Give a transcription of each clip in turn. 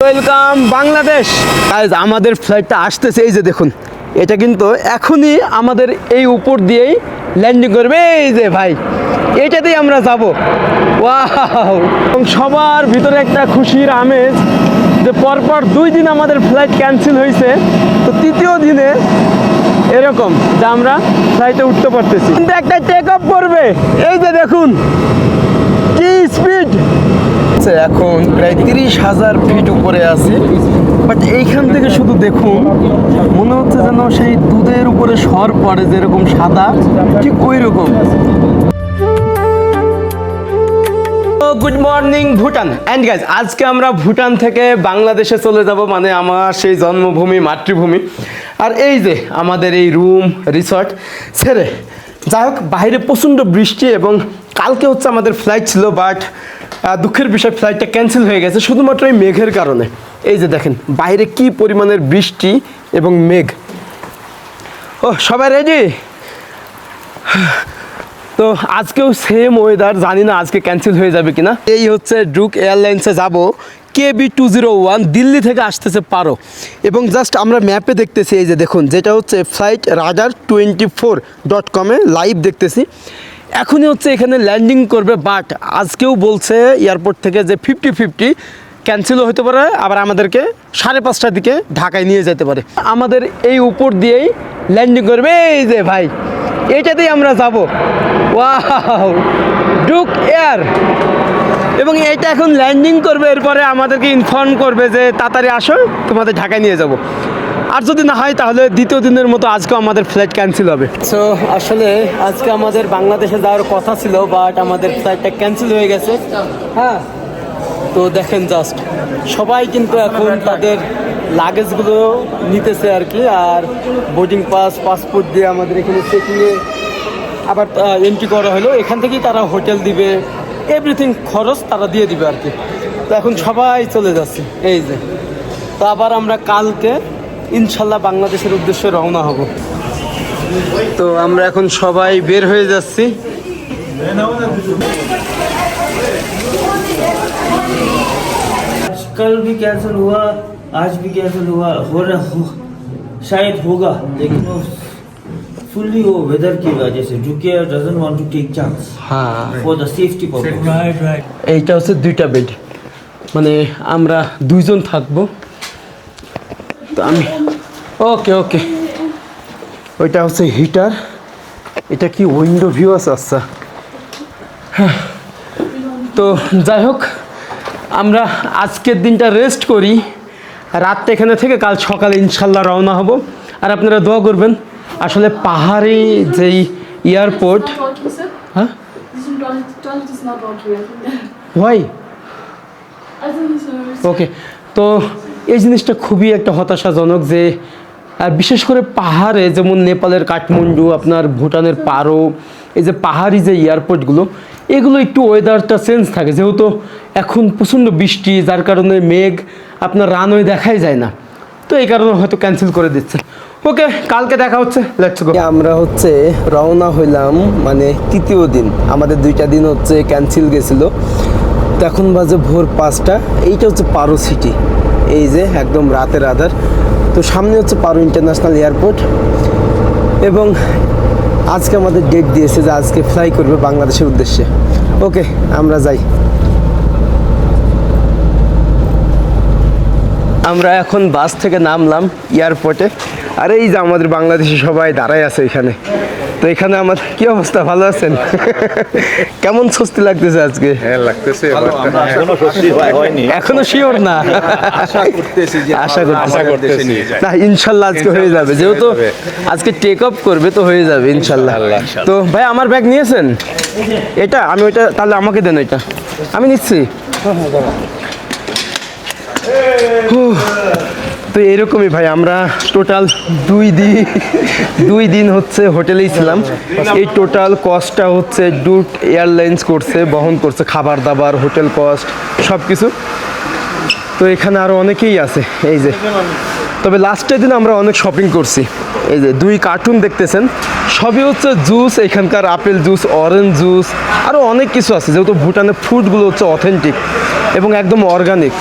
Welcome Bangladesh. Guys আমাদের ফ্লাইটটা আসতেছে, এই যে দেখুন, এটা কিন্তু এখনই আমাদের এই উপর দিয়েই ল্যান্ডিং করবে। এই যে ভাই, এটাতেই আমরা যাব। ওয়াও! এবং সবার ভিতরে একটা খুশির আমেজ যে পরপর 2 দিন আমাদের ফ্লাইট ক্যান্সেল হয়েছে, তো তৃতীয় দিনে এরকম যে আমরা ফ্লাইটে উঠতে পারতেছি, কিন্তু একটা টেক অফ করবে। এই যে দেখুন কি স্পিড, এখন প্রায় 30,000 ফিট উপরে আছে। বাট এইখান থেকে শুধু দেখুন, মনে হচ্ছে যেন সেই দুধের উপরে সর পড়ে যেরকম সাদা, ঠিক ওই রকম। Good morning Bhutan. And guys, আজকে আমরা ভুটান থেকে বাংলাদেশে চলে যাব, মানে আমার সেই জন্মভূমি, মাতৃভূমি। আর এই যে আমাদের এই রুম রিসর্ট ছেড়ে, যাই হোক, বাইরে প্রচণ্ড বৃষ্টি এবং কালকে হচ্ছে আমাদের ফ্লাইট ছিল, বাট দুঃখের বিষয় ফ্লাইটটা ক্যান্সেল হয়ে গেছে শুধুমাত্র এই মেঘের কারণে। এই যে দেখেন বাইরে কি পরিমাণের বৃষ্টি এবং মেঘ। ও সবাই রেডি? তো আজকেও সেম ওয়েদার, জানি না আজকে ক্যান্সেল হয়ে যাবে কিনা। এই হচ্ছে ড্রুক এয়ারলাইন্সে যাব, KB201 দিল্লি থেকে আসতেছে পারো। এবং জাস্ট আমরা ম্যাপে দেখতেছি, এই যে দেখুন, যেটা হচ্ছে ফ্লাইট radar24.com-এ লাইভ দেখতেছি। এখনই হচ্ছে এখানে ল্যান্ডিং করবে, বাট আজকেও বলছে এয়ারপোর্ট থেকে যে 50-50 ক্যান্সেলও হতে পারে, আবার আমাদেরকে 5:30টার দিকে ঢাকায় নিয়ে যেতে পারে। আমাদের এই উপর দিয়েই ল্যান্ডিং করবে। এই যে ভাই, এটাতেই আমরা যাব। ওয়াও! ড্রুক এয়ার। এবং এটা এখন ল্যান্ডিং করবে, এরপরে আমাদেরকে ইনফর্ম করবে যে তাড়াতাড়ি আসো, তোমাদের ঢাকায় নিয়ে যাব। আর যদি না হয় তাহলে দ্বিতীয় দিনের মতো আজকেও আমাদের ফ্লাইট ক্যান্সেল হবে। সো আসলে আজকে আমাদের বাংলাদেশে যাওয়ার কথা ছিল, বাট আমাদের ফ্লাইটটা ক্যান্সেল হয়ে গেছে। হ্যাঁ, তো দেখেন জাস্ট সবাই কিন্তু এখন তাদের লাগেজগুলো নিতেছে আর কি, আর বোর্ডিং পাস, পাসপোর্ট দিয়ে আমাদের এখানে চেকিংয়ে আবার এন্ট্রি করা হলো। এখান থেকেই তারা হোটেল দিবে, এভরিথিং খরচ তারা দিয়ে দিবে আর কি। তো এখন সবাই চলে যাচ্ছে। এই যে, তো আবার আমরা কালকে ইনশাল্লাহ বাংলাদেশের উদ্দেশ্যে রওনা হব। তো আমরা এখন সবাই বের হয়ে যাচ্ছি। कल भी कैंसिल हुआ, आज भी कैंसिल हुआ, शायद होगा, लेकिन वो फुल्ली वो वेदर की वजह से Duke doesn't want to take chance for the safety purpose. Right. এইটা হচ্ছে 2টা বেড, মানে আমরা 2 জন থাকবো। তো আমি ওকে ওকে, ওইটা হচ্ছে হিটার। এটা কি উইন্ডো ভিউ আছে? আচ্ছা, হ্যাঁ। তো যাই হোক, আমরা আজকের দিনটা রেস্ট করি, রাতটা এখানে থেকে কাল সকালে ইনশাল্লাহ রওনা হব। আর আপনারা দোয়া করবেন। আসলে পাহাড়ি যেই এয়ারপোর্ট, হ্যাঁ, ওয়াই ওকে। তো এই জিনিসটা খুবই একটা হতাশাজনক যে বিশেষ করে পাহাড়ে, যেমন নেপালের কাঠমান্ডু, আপনার ভুটানের পারো, এই যে পাহাড়ি যে এয়ারপোর্টগুলো, এগুলো একটু ওয়েদারটা চেঞ্জ থাকে, যেহেতু এখন প্রচণ্ড বৃষ্টি, যার কারণে মেঘ, আপনার রানওয়ে দেখাই যায় না। তো এই কারণে হয়তো ক্যান্সেল করে দিচ্ছে। ওকে, কালকে দেখা হচ্ছে, লেটস গো। আমরা হচ্ছে রওনা হইলাম, মানে তৃতীয় দিন। আমাদের 2টা দিন হচ্ছে ক্যান্সেল গেছিলো। তো এখন বাজে ভোর 5টা। এইটা হচ্ছে পারো সিটি, এই যে একদম রাতের আধার। তো সামনে হচ্ছে পারো ইন্টারন্যাশনাল এয়ারপোর্ট, এবং আজকে আমাদের ডেট দিয়েছে যে আজকে ফ্লাই করবে বাংলাদেশের উদ্দেশ্যে। ওকে, আমরা যাই। আমরা এখন বাস থেকে নামলাম এয়ারপোর্টে, আর এই যে আমাদের বাংলাদেশি সবাই দাঁড়ায় আছে এখানে। তো এখানে আমার কি অবস্থা, ভালো আছেন? কেমন স্বস্তি লাগতেছে আজকে? হ্যাঁ, লাগতেছে। এখনো শিওর না, আশা করতেছি না, ইনশাল্লাহ আজকে হয়ে যাবে, যেহেতু আজকে টেক অফ করবে, তো হয়ে যাবে ইনশাল্লাহ। তো ভাই, আমার ব্যাগ নিয়েছেন? এটা আমি, ওইটা তাহলে আমাকে দেন, ওইটা আমি নিচ্ছি। তো এরকমই ভাই, আমরা টোটাল 2 দিন হচ্ছে হোটেলেই ছিলাম। এই টোটাল কস্টটা হচ্ছে ড্রুক এয়ারলাইন্স বহন করছে, খাবার দাবার, হোটেল কস্ট সব কিছু। তো এখানে আরও অনেকেই আছে, এই যে। তবে লাস্টের দিন আমরা অনেক শপিং করছি। এই যে 2 কার্টুন দেখতেছেন, সবই হচ্ছে জুস, এখানকার আপেল জুস, অরেঞ্জ জুস, আরও অনেক কিছু আছে, যেহেতু ভুটানের ফুডগুলো হচ্ছে অথেন্টিক এবং একদম অর্গানিক।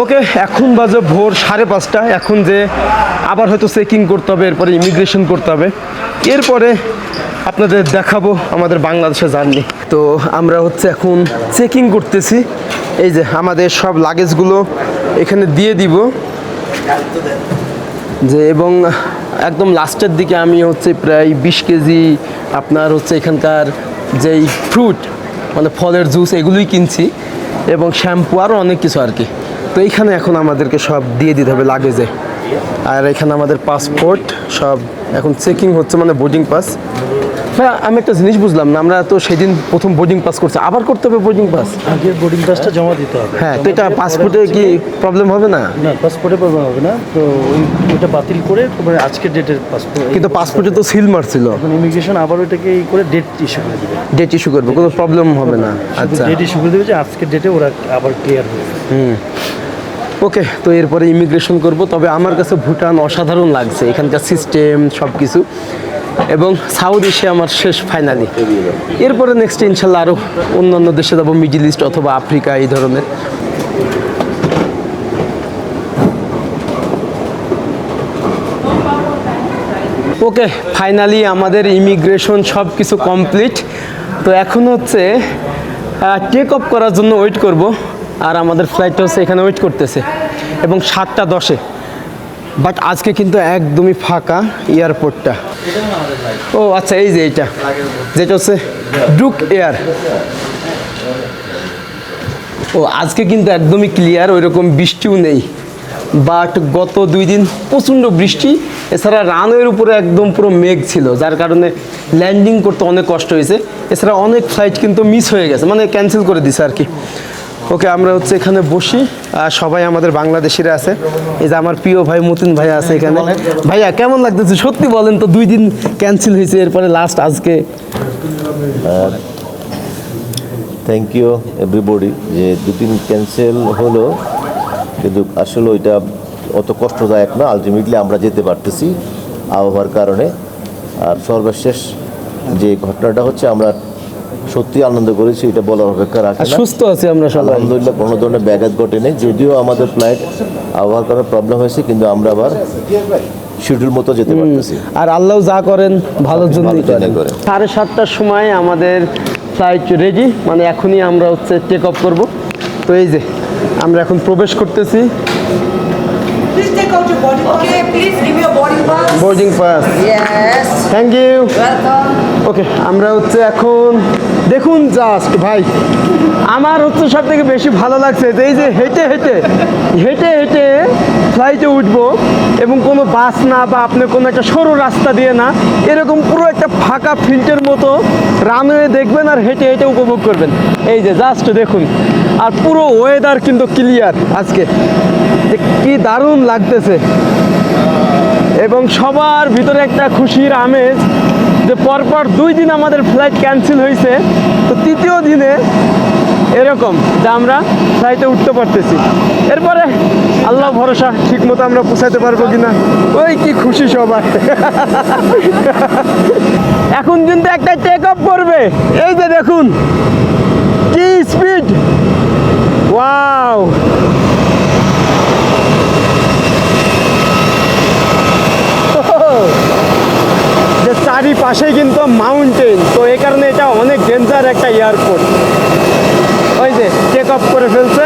ওকে, এখন বাজে ভোর 5:30। এখন যে আবার হয়তো চেকিং করতে হবে, এরপরে ইমিগ্রেশন করতে হবে, এরপরে আপনাদের দেখাবো আমাদের বাংলাদেশে জার্নি। তো আমরা হচ্ছে এখন চেকিং করতেছি। এই যে আমাদের সব লাগেজগুলো এখানে দিয়ে দিব যে, এবং একদম লাস্টের দিকে আমি হচ্ছে প্রায় 20 কেজি আপনার হচ্ছে এখানকার যেই ফ্রুট মানে ফলের জুস এগুলোই কিনছি, এবং শ্যাম্পু আরও অনেক কিছু আর কি। তো এইখানে এখন আমাদেরকে সব দিয়ে দিতে হবে লাগেজে। আর এখানে আমাদের পাসপোর্ট সব এখন চেকিং হচ্ছে, মানে বোর্ডিং পাস। হ্যাঁ, আমি একটা জিনিস বুঝলাম না, আমরা তো সেদিন প্রথম বোর্ডিং পাস করছি, আবার করতে হবে বোর্ডিং পাস? আগের বোর্ডিং পাসটা জমা দিতে হবে। হ্যাঁ, তো এটা পাসপোর্টে কি প্রবলেম হবে না? না, পাসপোর্টে প্রবলেম হবে না। তো ওইটা বাতিল করে তারপরে আজকের ডেটের পাসপোর্ট, কিন্তু পাসপোর্টে তো সিল মারছিল। এখন ইমিগ্রেশন আবার ওইটাকে করে ডেট ইস্যু করে দেবে। ডেট ইস্যু করবে, কোনো প্রবলেম হবে না। আচ্ছা, ডেট ইস্যু করে দেবে যে আজকের ডেটে ওরা আবার ক্লিয়ার হবে। ওকে। তো এরপরে ইমিগ্রেশন করব। তবে আমার কাছে ভুটান অসাধারণ লাগছে, এখানকার সিস্টেম সব কিছু, এবং সাউথ এশিয়া আমার শেষ ফাইনালি। এরপরে নেক্সট ইনশাল্লাহ আরও অন্যান্য দেশে যাবো, মিডল ইস্ট অথবা আফ্রিকা এই ধরনের। ওকে, ফাইনালি আমাদের ইমিগ্রেশন সব কিছু কমপ্লিট। তো এখন হচ্ছে টেক অফ করার জন্য ওয়েট করব। আর আমাদের ফ্লাইটটা হচ্ছে এখানে ওয়েট করতেছে, এবং 7:10-এ। বাট আজকে কিন্তু একদমই ফাঁকা এয়ারপোর্টটা। ও আচ্ছা, এই যে এইটা যেটা হচ্ছে ডুক এয়ার। ও আজকে কিন্তু একদমই ক্লিয়ার, ওইরকম বৃষ্টিও নেই। বাট গত 2 দিন প্রচণ্ড বৃষ্টি, এছাড়া রানওয়ের উপরে একদম পুরো মেঘ ছিল, যার কারণে ল্যান্ডিং করতে অনেক কষ্ট হয়েছে। এছাড়া অনেক ফ্লাইট কিন্তু মিস হয়ে গেছে, মানে ক্যান্সেল করে দিছে আর কি। ওকে, আমরা হচ্ছে এখানে বসি, আর সবাই আমাদের বাংলাদেশিরা আছে। এই যে আমার প্রিয় ভাই মতিন ভাইয়া আছে এখানে। ভাইয়া কেমন লাগতেছে সত্যি বলেন তো? 2 দিন ক্যান্সেল হয়েছে, এরপরে লাস্ট আজকে। থ্যাংক ইউ এভরিবডি, যে 2 দিন ক্যান্সেল হলো, কিন্তু আসলে ওইটা অত কষ্টদায়ক না। আলটিমেটলি আমরা যেতে পারতেছি আবহাওয়ার কারণে। আর সর্বশেষ যে ঘটনাটা হচ্ছে, আমরা সত্যি আনন্দ করেছি, এটা বলার অপেক্ষা রাখে না। সুস্থ আছি আমরা সবাই, আলহামদুলিল্লাহ, কোনো ধরনের ব্যাঘাত ঘটেনি। যদিও আমাদের ফ্লাইট আবহাওয়ার কারণে প্রবলেম হয়েছে, কিন্তু আমরা আবার শিডিউল মতো যেতে পারতেছি। আর আল্লাহ যা করেন ভালোর জন্যই ভালোর করেন। জন্যই করেন। 7:30টার সময় আমাদের ফ্লাইট রেডি, মানে এখনই আমরা হচ্ছে টেক অফ করব। তো এই যে আমরা এখন প্রবেশ করতেছি। Please take out your body. Okay, please give your body pass. Boarding pass. Yes. Thank you. Welcome. Okay, আমরা হচ্ছে এখন দেখুন জাস্ট ভাই, আমার হচ্ছে সব থেকে বেশি ভালো লাগছে যে এই যে হেঁটে হেঁটে হেঁটে হেঁটে ফ্লাইটে উঠবো, এবং কোনো বাস না বা আপনি কোনো একটা সরু রাস্তা দিয়ে না, এরকম পুরো একটা ফাঁকা ফিল্ডের মতো রানওয়ে দেখবেন আর হেঁটে হেঁটে উপভোগ করবেন। এই যে জাস্ট দেখুন, আর পুরো ওয়েদার কিন্তু ক্লিয়ার আজকে, যে কি দারুণ লাগতেছে। এবং সবার ভিতরে একটা খুশির আমেজ যে পরপর 2 দিন আমাদের ফ্লাইট ক্যান্সেল হয়েছে, তো 3য় দিনে এরকম যে আমরা ফ্লাইটে উঠতে পারতেছি। এরপরে আল্লাহ ভরসা, ঠিক মতো আমরা পৌঁছাতে পারবো কিনা, ওই কি খুশি সবাই। এখন কিন্তু একটা টেক অফ করবে, এই যে দেখুন কি স্পিড, ওয়াও। যে চারিপাশেই কিন্তু মাউন্টেন, তো এই কারণে এটা অনেক ডেঞ্জার একটা এয়ারপোর্ট। ওই যে টেক অফ করে ফেলছে।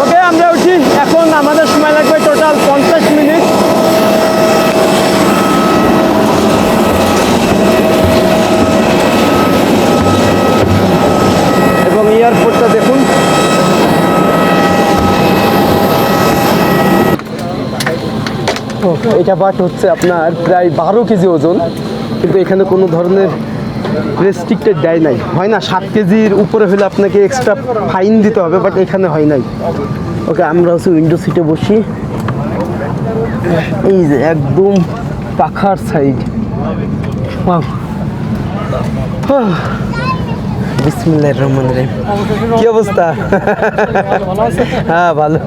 ওকে, আমরা উঠি। এখন আমাদের সময় লাগবে টোটাল 50 মিনিট। এবং এয়ারপোর্টটা দেখুন, এটা বাট হচ্ছে আপনার প্রায় 12 কেজি ওজন, কিন্তু এখানে কোনো ধরনের রেস্ট্রিক্টেড দেয় নাই। হয় না 7 কেজির উপরে হলে আপনাকে এক্সট্রা ফাইন দিতে হবে, বাট এখানে হয় নাই। ওকে, আমরা হচ্ছে উইন্ডো সিটে বসি। এই যে একদম পাখার সাইড, বিসমিল্লাহির রহমানির রহিম। কি অবস্থা? হ্যাঁ ভালো।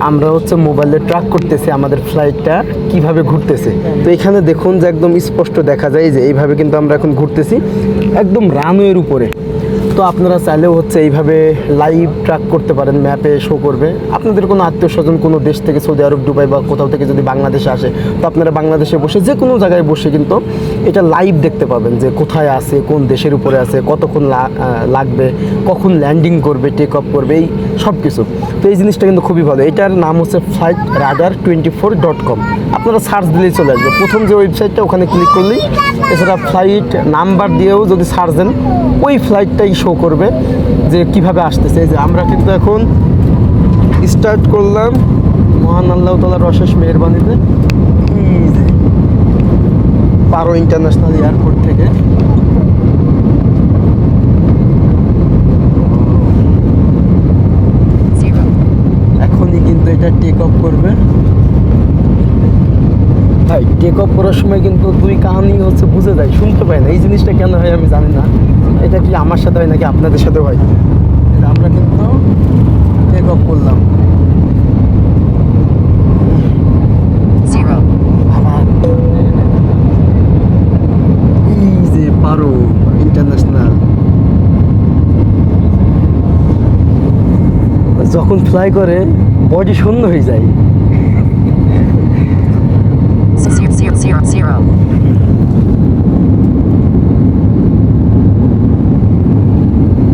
আমরা হচ্ছে মোবাইলে ট্র্যাক করতেছি আমাদের ফ্লাইটটা কিভাবে ঘুরতেছে। তো এখানে দেখুন যে একদম স্পষ্ট দেখা যায় যে এইভাবে কিন্তু আমরা এখন ঘুরতেছি একদম রানওয়ের উপরে। তো আপনারা চাইলেও হচ্ছে এইভাবে লাইভ ট্র্যাক করতে পারেন, ম্যাপে শো করবে। আপনাদের কোনো আত্মীয় স্বজন কোনো দেশ থেকে, সৌদি আরব, দুবাই বা কোথাও থেকে যদি বাংলাদেশে আসে, তো আপনারা বাংলাদেশে বসে যে কোনো জায়গায় বসে কিন্তু এটা লাইভ দেখতে পাবেন যে কোথায় আছে, কোন দেশের উপরে আছে, কতক্ষণ লাগবে, কখন ল্যান্ডিং করবে, টেক অফ করবে, এই সব কিছু। তো এই জিনিসটা কিন্তু খুবই ভালো। এটার নাম হচ্ছে flightradar24.com। আপনারা সার্চ দিলেই চলে আসবে। প্রথম যে ওয়েবসাইটটা, ওখানে ক্লিক করলেই, এছাড়া ফ্লাইট নাম্বার দিয়েও যদি সার্চ দেন ওই ফ্লাইটটাই শো করবে যে কিভাবে আসতেছে। এই যে আমরা কিন্তু এখন স্টার্ট করলাম মহান আল্লাহ তাআলার অশেষ মেহেরবানিতে এই যে পারো ইন্টারন্যাশনাল এয়ারপোর্ট থেকে। এখনই কিন্তু এটা টেক অফ করবে। ভাই টেক অফ করার সময় কিন্তু দুই কাহিনী হচ্ছে বুঝে যায়, শুনতে পাই না। এই জিনিসটা কেন হয় আমি জানি না। এটা কি আমার সাথে হয় নাকি আপনাদের সাথে হয়? আমরা কিন্তু টেক অফ করলাম। এই যে পারো ইন্টারন্যাশনাল যখন ফ্লাই করে বডি শূন্য হয়ে যায়।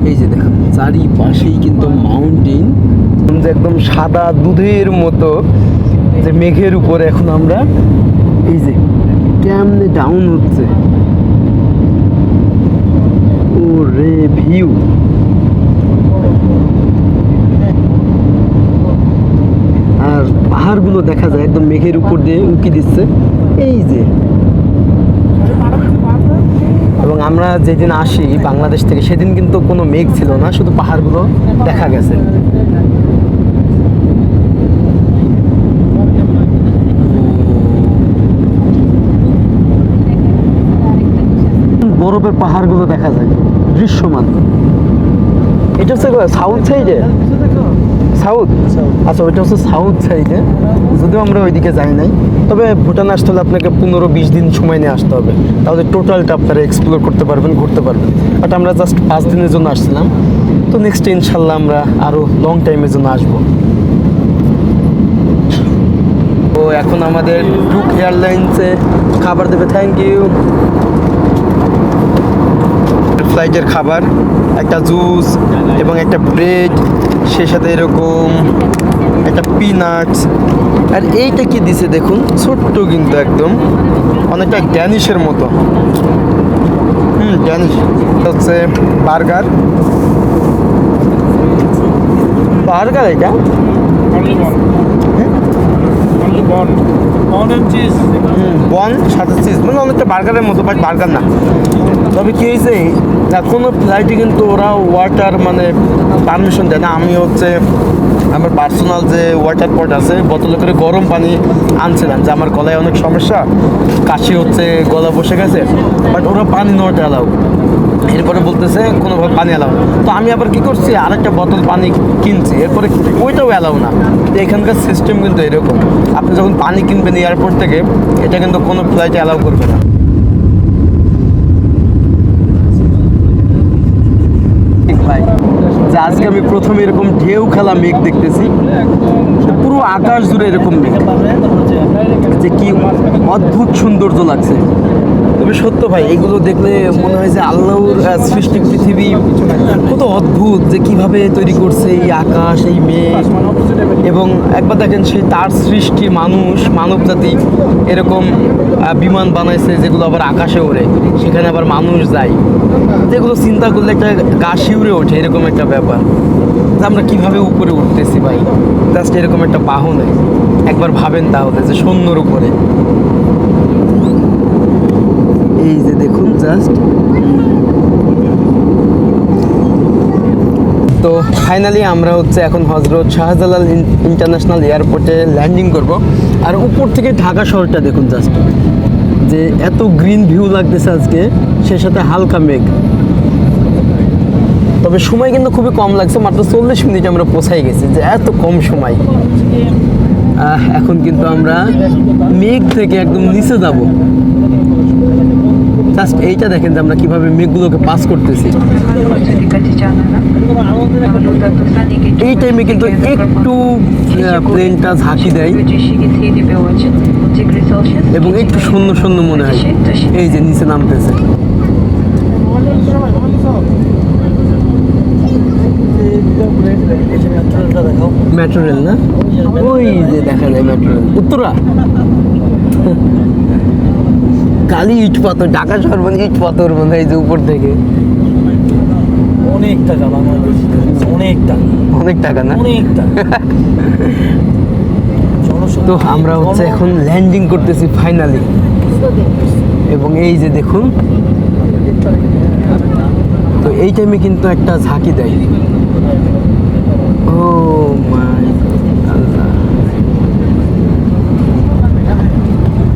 এই যে দেখুন চারিপাশেই কিন্তু মাউন্টেন, যে একদম সাদা দুধের মতো যে মেঘের উপরে এখন আমরা এই যে কেমনে ডাউন হচ্ছে। ও রে ভিউ, আর পাহাড়গুলো দেখা যায় একদম মেঘের উপর দিয়ে উঁকি দিচ্ছে এই যে। এবং আমরা যেদিন আসি বাংলাদেশ থেকে সেদিন কিন্তু কোনো মেঘ ছিল না, শুধু পাহাড়গুলো দেখা গেছে। বরফের পাহাড়গুলো দেখা যায় দৃশ্যমান। এটা হচ্ছে সাউথ সাইডে, সাউথ, আচ্ছা ওইটা হচ্ছে সাউথ সাইডে, যদিও আমরা ওইদিকে যাই নাই। তবে ভুটান আসতে হলে আপনাকে 15-20 দিন সময় নিয়ে আসতে হবে, তাহলে টোটালটা আপনারা এক্সপ্লোর করতে পারবেন, ঘুরতে পারবেন। বাট আমরা জাস্ট 5 দিনের জন্য আসছিলাম, তো নেক্সট ইনশাল্লাহ আমরা আরও লং টাইমের জন্য আসবো। তো এখন আমাদের টুক এয়ারলাইন্সে খাবার দেবে, থ্যাংক ইউ। ফ্লাইটের খাবার, একটা জুস এবং একটা ব্রেড, সেই সাথে এরকম একটা পিনাটস। আর এইটা কি দিছে দেখুন, ছোট্ট কিন্তু একদম অনেকটা ড্যানিশের মতো। ড্যানিশ হচ্ছে বার্গার, বার্গার এটা বন সাথে চিজ, মানে অনেকটা বার্গারের মতো, বাট বার্গার না। তবে কি হয়েছে, কোনো ফ্লাইটে কিন্তু ওরা ওয়াটার মানে পারমিশন দেয় না। আমি হচ্ছে আমার পার্সোনাল যে ওয়াটার পট আছে, বোতলে করে গরম পানি আনছিলাম, যে আমার গলায় অনেক সমস্যা, কাশি হচ্ছে, গলা বসে গেছে, বাট ওরা পানি নট অ্যালাউ। এরপরে বলতেছে কোনোভাবে পানি অ্যালাউ না। তো আমি আবার কি করছি, আরেকটা বোতল পানি কিনছি, এরপরে ওইটাও অ্যালাউ না। তো এখানকার সিস্টেম কিন্তু এরকম, আপনি যখন পানি কিনবেন এয়ারপোর্ট থেকে, এটা কিন্তু কোনো ফ্লাইটে অ্যালাউ করবে না। যে আজকে আমি প্রথমে এরকম ঢেউ খেলা মেঘ দেখতেছি, পুরো আকাশ জুড়ে এরকম মেঘ, যে কি অদ্ভুত সৌন্দর্য লাগছে। তবে সত্য ভাই, এগুলো দেখলে মনে হয় যে আল্লাহর সৃষ্টি পৃথিবী কত অদ্ভুত, যে কিভাবে তৈরি করছে এই আকাশ, এই মেঘ। এবং একবার দেখেন, সেই তার সৃষ্টি মানুষ, মানব জাতি এরকম বিমান বানাইছে যেগুলো আবার আকাশে ওড়ে, সেখানে আবার মানুষ যায়। যেগুলো চিন্তা করলে একটা গা শিউরে ওঠে, এরকম একটা ব্যাপার যে আমরা কিভাবে উপরে উঠতেছি ভাই, জাস্ট এরকম একটা বাহনে। একবার ভাবেন তাহলে যে শূন্যর উপরে, এই যে দেখুন জাস্ট। তো ফাইনালি আমরা হচ্ছে এখন হজরত শাহজালাল ইন্টারন্যাশনাল এয়ারপোর্টে ল্যান্ডিং করব। আর উপর থেকে ঢাকা শহরটা দেখুন জাস্ট, যে এত গ্রিন ভিউ লাগতেছে আজকে, সেই সাথে হালকা মেঘ। তবে সময় কিন্তু খুবই কম লাগছে, মাত্র 40 মিনিট আমরা পৌঁছাই গেছি, যে এত কম সময়। এখন কিন্তু আমরা মেঘ থেকে একদম নিচে যাব। জাস্ট এইটা দেখেন যে আমরা কিভাবে মেঘগুলোকে পাস করতেছি। এই টাইমে কিন্তু একটু প্লেনটা ঝাঁকি দেয় এবং একটু শূন্য শূন্য মনে হয়, এই যে নিচে নামতেছে। মেট্রো রেল না, ওই যে দেখা যায় মেট্রো রেল, উত্তরা কালি ইট পাথর, ঢাকা শহর মানে ইট পাথর মনে হয় যে উপর থেকে। অনেক টাকা বাংলাদেশ, অনেক টাকা, অনেক টাকা না? অনেক টাকা। তো আমরা হচ্ছে এখন ল্যান্ডিং করতেছি ফাইনালি, এবং এই যে দেখুন, তো এই টাইমে কিন্তু একটা ঝাঁকি দেয়। ও মাই আল্লাহ,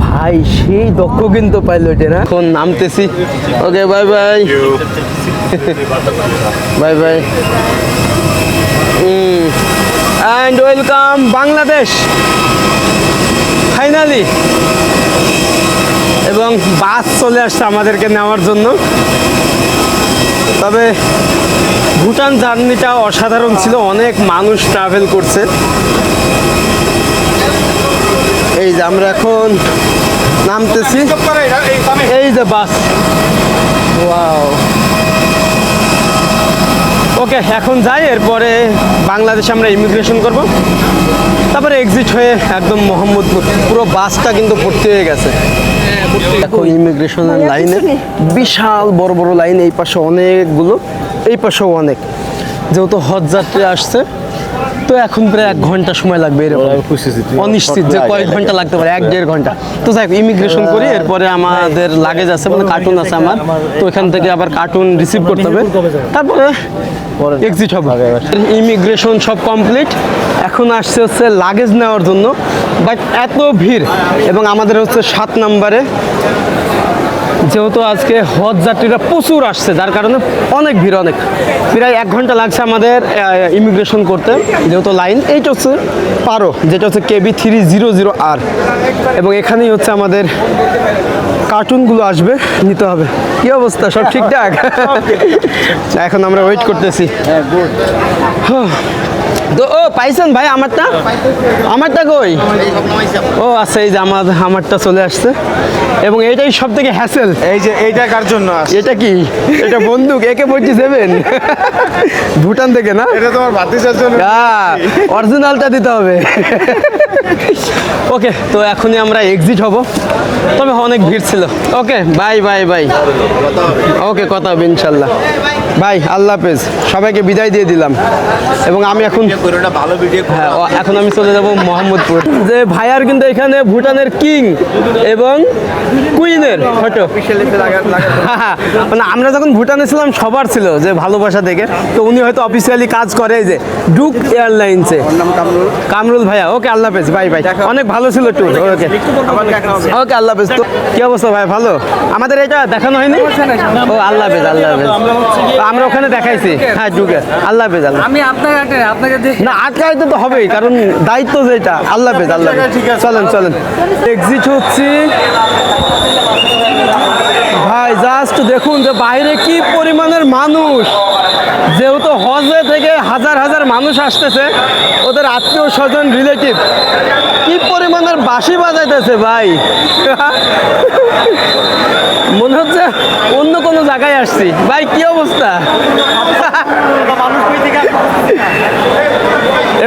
ভাই সেই দক্ষ কিন্তু পাইলটে না। এখন নামতেছি, okay bye bye bye bye and welcome Bangladesh finally. এবং বাস চলে আসছে আমাদেরকে নেওয়ার জন্য। তবে ভুটান জার্নিটা অসাধারণ ছিল, অনেক মানুষ ট্রাভেল করছে। এই যে আমরা এখন নামতেছি, এই যে বাস, ওয়াও। ওকে, এখন যাই, এরপরে বাংলাদেশে আমরা ইমিগ্রেশন করব, তারপরে এক্সিট হয়ে একদম মোহাম্মদপুর। পুরো বাসটা কিন্তু ভর্তি হয়ে গেছে। এখন ইমিগ্রেশনের লাইনে বিশাল বড় বড় লাইন, এই পাশে অনেকগুলো, এই পাশেও অনেক। যেহেতু হজ যাত্রী আসছে, তো এখন প্রায় 1 ঘন্টা সময় লাগবে, এরকম অনিশ্চিত যে কয়েক ঘন্টা লাগতে পারে, 1-1.5 ঘন্টা। তো যাই ইমিগ্রেশন করি, এরপরে আমাদের লাগেজ আছে, মানে কার্টুন আছে আমার, তো এখান থেকে আবার কার্টুন রিসিভ করতে হবে, তারপরে এক্সিট হবে। ইমিগ্রেশন সব কমপ্লিট, এখন আসছে হচ্ছে লাগেজ নেওয়ার জন্য, বাট এত ভিড়, এবং আমাদের হচ্ছে 7 নম্বরে। যেহেতু আজকে হজ যাত্রীরা প্রচুর আসছে, যার কারণে অনেক ভিড়, অনেক, প্রায় 1 ঘন্টা লাগছে আমাদের ইমিগ্রেশন করতে। যেহেতু লাইন এইটা হচ্ছে পারো, যেটা হচ্ছে KB300R, এবং এখানেই হচ্ছে আমাদের কার্টুনগুলো আসবে, নিতে হবে। কি অবস্থা, সব ঠিকঠাক? এখন আমরা ওয়েট করতেছি। তো ও পাইছেন ভাই আমারটা? আমারটা কই? ও আচ্ছা, এই যে আমারটা চলে আসছে, এবং এইটাই সব থেকে হ্যাসেল। এই যে এইটা কার জন্য আসছে? এটা কি? এটা বন্দুক AK-47 ভুটান থেকে না? এটা তোমার ভাতিজার জন্য। অরিজিনালটা দিতে হবে। ওকে, তো এখনই আমরা এক্সিট হব, তবে অনেক ভিড় ছিল। ওকে, বাই বাই বাই। ওকে, কথা হবে ইনশাল্লাহ। ভাই আল্লাহ হাফেজ, সবাইকে বিদায় দিয়ে দিলাম। এবং আমি এখন ভালো ভিডিও, হ্যাঁ, এখন আমি চলে যাব মোহাম্মদপুর। যে ভাইয়ার কিন্তু এখানে ভুটানের কিং এবং কুইনের ফটো, মানে আমরা যখন ভুটানে ছিলাম সবার ছিল যে ভালোবাসা দেখে, তো উনি হয়তো অফিসিয়ালি কাজ করে যে ডুক এয়ারলাইন্সে। কামরুল ভাইয়া, ওকে আল্লাহ হাফেজ, বাই বাই। অনেক ভালো ছিল ট্যুর, ওকে ওকে আল্লাহ হাফেজ। তো কি অবস্থা ভাই, ভালো? আমাদের এটা দেখানো হয়নি? ও আল্লাহ হাফেজ, আল্লাহ হাফেজ। আমরা ওখানে দেখাইছি, হ্যাঁ ডুকে। আল্লাহ হাফেজ। আমি আপনাকে না, আটকাইতে তো হবেই, কারণ দায়িত্ব যেটা। আল্লাহ হাফেজ, আল্লাহ হাফেজ। চলেন চলেন, এক্সিট হচ্ছি। ভাই জাস্ট দেখুন যে বাইরে কি পরিমাণের মানুষ। যেহেতু হজে থেকে হাজার হাজার মানুষ আসতেছে, ওদের আত্মীয় স্বজন রিলেটিভ, কি পরিমাণের বাঁশি বাজাইতেছে ভাই। মনে হচ্ছে অন্য কোনো জায়গায় আসছি। ভাই কি অবস্থা?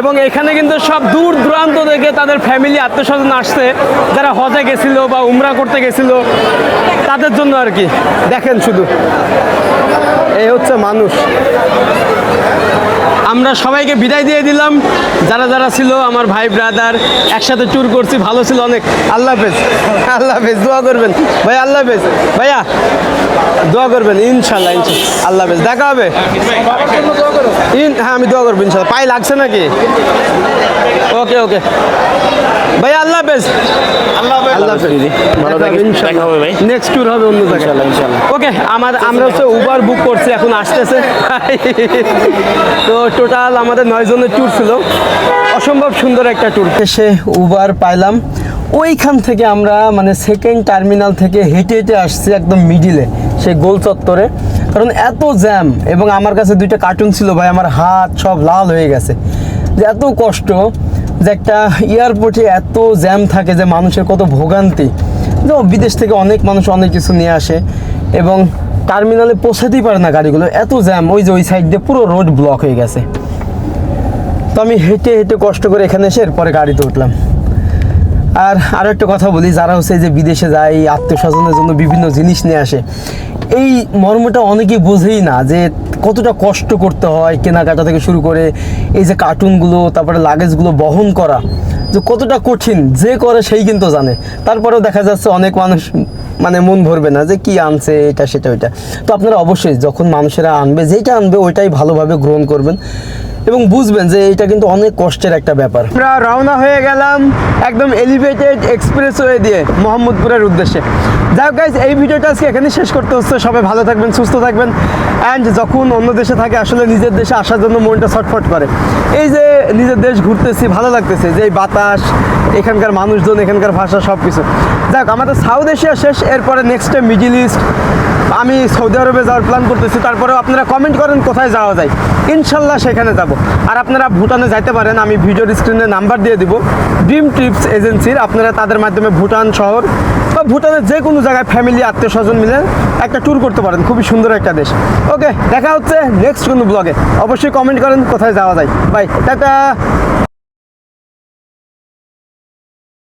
এবং এখানে কিন্তু সব দূর দূরান্ত থেকে তাদের ফ্যামিলি আত্মীয় স্বজন আসছে, যারা হজে গেছিল বা উমরা করতে গেছিল, তাদের জন্য আর কি। দেখেন শুধু এই হচ্ছে মানুষ। আমরা সবাইকে বিদায় দিয়ে দিলাম, যারা যারা ছিল আমার ভাই ব্রাদার, একসাথে ট্যুর করছি, ভালো ছিল অনেক। আল্লাহ হাফেজ, আল্লাহ হাফেজ, দোয়া করবেন ভাই, আল্লাহ হাফেজ ভাইয়া, দোয়া করবেন ইনশাল্লাহ, ইনশাল্লাহ, আল্লাহ হাফেজ, দেখা হবে। হ্যাঁ আমি দোয়া করবো ইনশাল্লাহ। পায়ে লাগছে নাকি? ওকে ওকে ভাই, আল্লাহ হাফেজ, আল্লাহ হাফেজ, ভালো থাকবেন, দেখা হবে ভাই, নেক্সট ট্যুর হবে অন্য জায়গায় ইনশাআল্লাহ। ওকে, আমরা হচ্ছে উবার বুক করছি, এখন আসতেছে। তো টোটাল আমাদের 9 জনের ট্যুর ছিল, অসম্ভব সুন্দর একটা ট্যুর। এসে উবার পাইলাম, ওইখান থেকে আমরা মানে সেকেন্ড টার্মিনাল থেকে হেঁটে হেঁটে আসছি একদম মিডিলে, সেই গোল চত্বরে, কারণ এত জ্যাম। এবং আমার কাছে 2টা কার্টুন ছিল ভাই, আমার হাত সব লাল হয়ে গেছে, যে এত কষ্ট যে একটা এয়ারপোর্টে এত জ্যাম থাকে, যে মানুষের কত ভোগান্তি। যে বিদেশ থেকে অনেক মানুষ অনেক কিছু নিয়ে আসে এবং টার্মিনালে পৌঁছাতেই পারে না গাড়িগুলো, এত জ্যাম। ওই যে ওই সাইড দিয়ে পুরো রোড ব্লক হয়ে গেছে। তো আমি হেঁটে হেঁটে কষ্ট করে এখানে এসে এরপরে গাড়িতে উঠলাম। আর আরও একটা কথা বলি, যারা হচ্ছে যে বিদেশে যায় আত্মীয় স্বজনের জন্য বিভিন্ন জিনিস নিয়ে আসে, এই মর্মটা অনেকেই বোঝেই না, যে কতটা কষ্ট করতে হয় কেনাকাটা থেকে শুরু করে এই যে কার্টুনগুলো, তারপরে লাগেজগুলো বহন করা, যে কতটা কঠিন। যে করে সেই কিন্তু জানে। তারপরেও দেখা যাচ্ছে অনেক মানুষ মানে মন ভরবে না যে কি আনছে এটা সেটা ওইটা। তো আপনারা অবশ্যই যখন মানুষেরা আনবে, যেটা আনবে ওইটাই ভালোভাবে গ্রহণ করবেন এবং বুঝবেন যে এটা কিন্তু অনেক কষ্টের একটা ব্যাপার। আমরা রওনা হয়ে গেলাম একদম এলিভেটেড এক্সপ্রেসওয়ে দিয়ে মোহাম্মদপুরের উদ্দেশ্যে। যাই হোক গাইজ, এই ভিডিওটা আজকে এখানে শেষ করতে হচ্ছে। সবাই ভালো থাকবেন, সুস্থ থাকবেন। অ্যান্ড যখন অন্য দেশে থাকে আসলে নিজের দেশে আসার জন্য মনটা ছটফট করে। এই যে নিজের দেশ ঘুরতেছি, ভালো লাগতেছে, যে এই বাতাস, এখানকার মানুষজন, এখানকার ভাষা, সব কিছু। যাক, আমাদের সাউথ এশিয়া শেষ, এরপরে নেক্সটে মিডিল ইস্ট, আমি সৌদি আরবে যাওয়ার প্ল্যান করতেছি। তারপরেও আপনারা কমেন্ট করেন কোথায় যাওয়া যায়, ইনশাল্লাহ সেখানে যাব। আর আপনারা ভুটানে যাইতে পারেন, আমি ভিডিওর স্ক্রিনে নাম্বার দিয়ে দিব ড্রিম ট্রিপস এজেন্সির। আপনারা তাদের মাধ্যমে ভুটান শহর বা ভুটানের যে কোনো জায়গায় ফ্যামিলি আত্মীয় স্বজন মিলে একটা ট্যুর করতে পারেন। খুবই সুন্দর একটা দেশ। ওকে, দেখা হচ্ছে নেক্সট কোনো ব্লগে। অবশ্যই কমেন্ট করেন কোথায় যাওয়া যায়। Bye, tata.